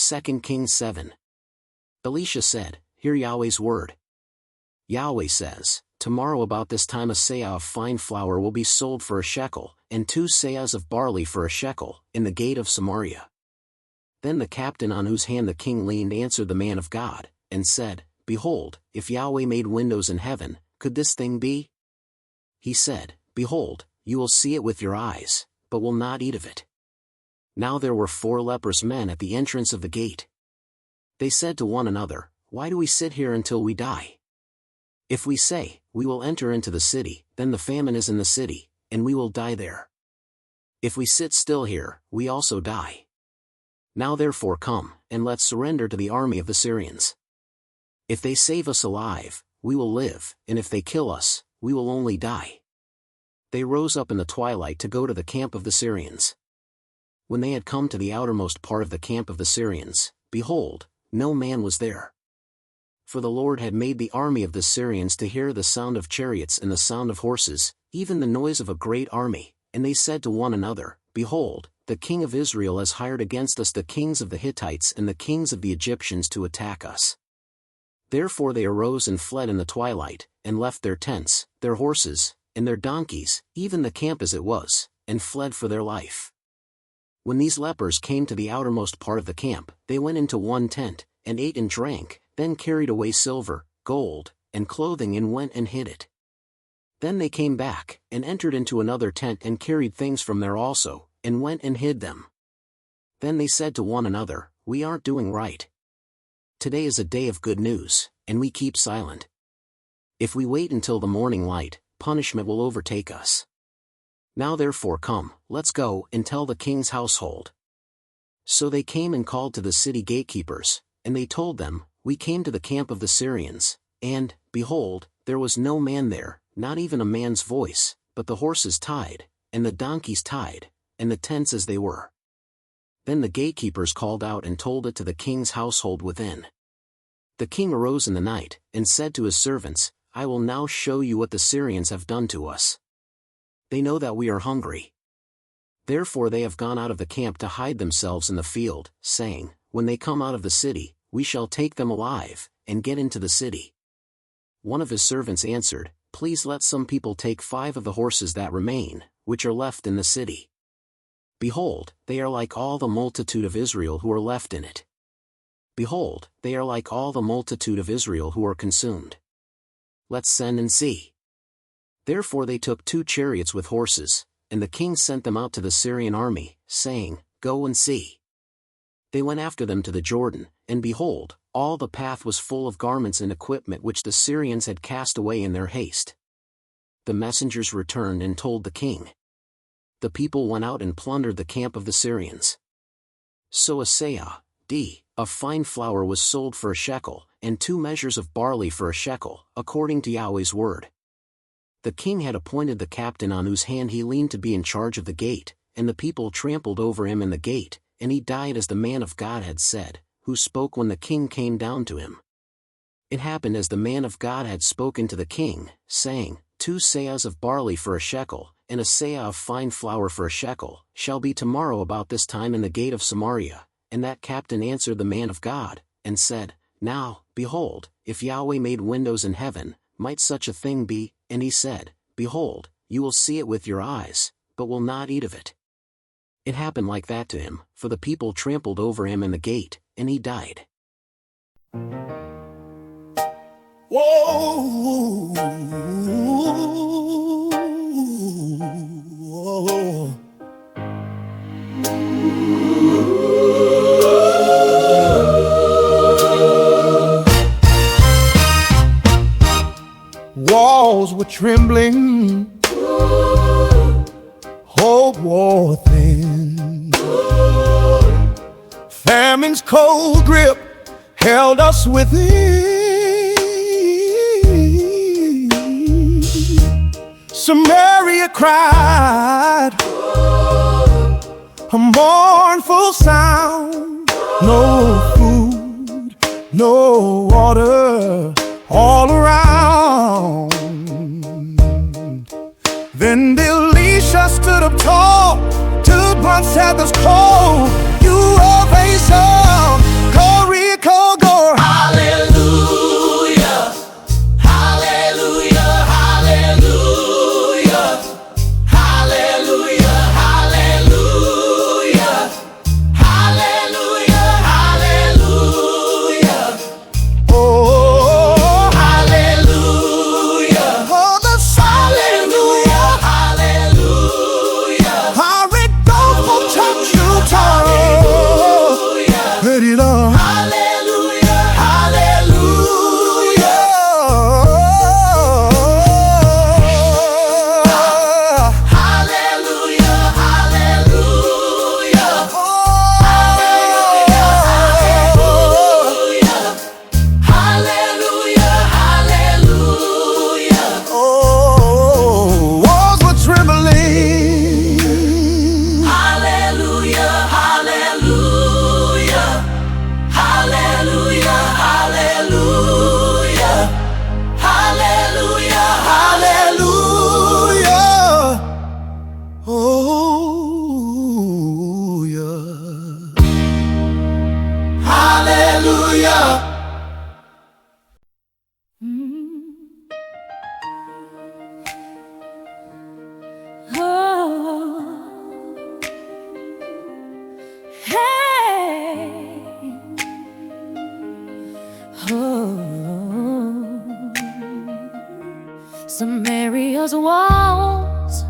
2 Kings 7. Elisha said, "Hear Yahweh's word. Yahweh says, tomorrow about this time a seah of fine flour will be sold for a shekel, and 2 seahs of barley for a shekel, in the gate of Samaria." Then the captain on whose hand the king leaned answered the man of God, and said, "Behold, if Yahweh made windows in heaven, could this thing be?" He said, "Behold, you will see it with your eyes, but will not eat of it." Now there were 4 leprous men at the entrance of the gate. They said to one another, "Why do we sit here until we die? If we say, we will enter into the city, then the famine is in the city, and we will die there. If we sit still here, we also die. Now therefore come, and let's surrender to the army of the Syrians. If they save us alive, we will live, and if they kill us, we will only die." They rose up in the twilight to go to the camp of the Syrians. When they had come to the outermost part of the camp of the Syrians, behold, no man was there. For the Lord had made the army of the Syrians to hear the sound of chariots and the sound of horses, even the noise of a great army, and they said to one another, "Behold, the king of Israel has hired against us the kings of the Hittites and the kings of the Egyptians to attack us." Therefore they arose and fled in the twilight, and left their tents, their horses, and their donkeys, even the camp as it was, and fled for their life. When these lepers came to the outermost part of the camp, they went into one tent, and ate and drank, then carried away silver, gold, and clothing and went and hid it. Then they came back, and entered into another tent and carried things from there also, and went and hid them. Then they said to one another, "We aren't doing right. Today is a day of good news, and we keep silent. If we wait until the morning light, punishment will overtake us. Now therefore come, let's go and tell the king's household." So they came and called to the city gatekeepers, and they told them, "We came to the camp of the Syrians, and, behold, there was no man there, not even a man's voice, but the horses tied, and the donkeys tied, and the tents as they were." Then the gatekeepers called out and told it to the king's household within. The king arose in the night, and said to his servants, "I will now show you what the Syrians have done to us. They know that we are hungry. Therefore they have gone out of the camp to hide themselves in the field, saying, when they come out of the city, we shall take them alive, and get into the city." One of his servants answered, "Please let some people take 5 of the horses that remain, which are left in the city. Behold, they are like all the multitude of Israel who are left in it. Behold, they are like all the multitude of Israel who are consumed. Let's send and see." Therefore they took 2 chariots with horses, and the king sent them out to the Syrian army, saying, "Go and see." They went after them to the Jordan, and behold, all the path was full of garments and equipment which the Syrians had cast away in their haste. The messengers returned and told the king. The people went out and plundered the camp of the Syrians. So a seah of fine flour was sold for a shekel, and 2 measures of barley for a shekel, according to Yahweh's word. The king had appointed the captain on whose hand he leaned to be in charge of the gate, and the people trampled over him in the gate, and he died as the man of God had said, who spoke when the king came down to him. It happened as the man of God had spoken to the king, saying, 2 seahs of barley for a shekel, and a seah of fine flour for a shekel, shall be tomorrow about this time in the gate of Samaria. And that captain answered the man of God, and said, "Now, behold, if Yahweh made windows in heaven, might such a thing be?" And he said, "Behold, you will see it with your eyes, but will not eat of it." It happened like that to him, for the people trampled over him in the gate, and he died. Whoa, walls were trembling, hope wore thin. Famine's cold grip held us within. Samaria cried a mournful sound. No food, no water, all around. Then Elisha stood up tall to the blunt Sabbath's cold. You are awesome. Hallelujah. Samaria's walls,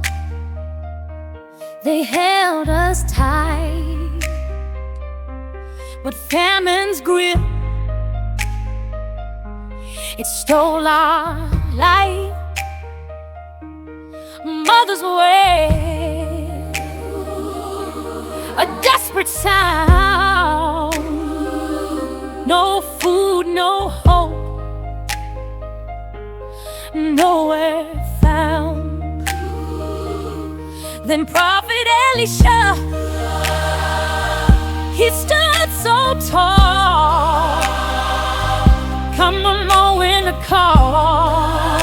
they held us tight, but famine's grip, it stole our life. Mother's wail, a desperate sound, no food, no hope, nowhere found. Then Prophet Elisha, he stood so tall. Come along when the call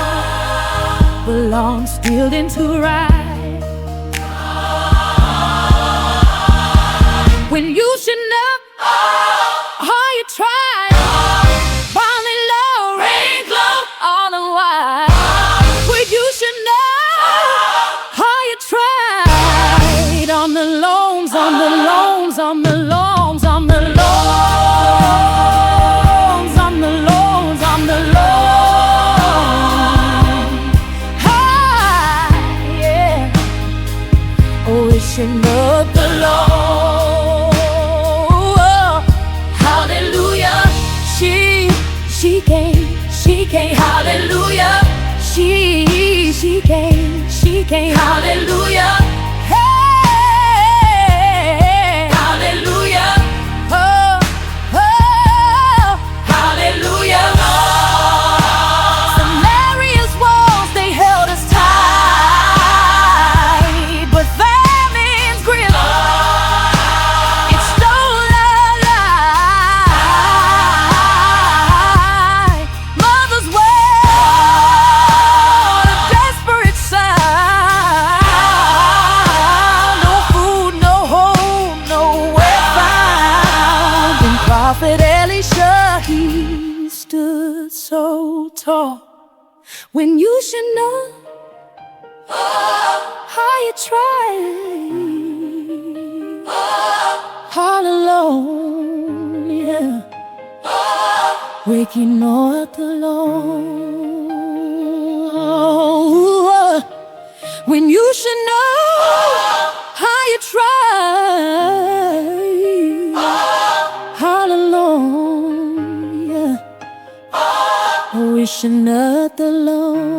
belongs still into right. When you should know how you tried, falling low, rain glow, all the while. When you should know how you tried, on the loans, on the loans, on the loans, on the loans, on the loans, on the loans. High, yeah. Oh, it should know the Lord. She came, hallelujah. She came, hallelujah. Hey, hallelujah. Oh, oh, hallelujah. Samaria's walls, they held us tight, but famine's grip, it stole our life. Mother's wail, a desperate sound, no food, no home, nowhere found. And Prophet Elisha, he stood so tall. When you should know how you tried, all alone, yeah, waking up alone. When you should know how you tried, all alone, yeah, wishing up alone.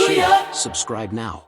Share, subscribe now.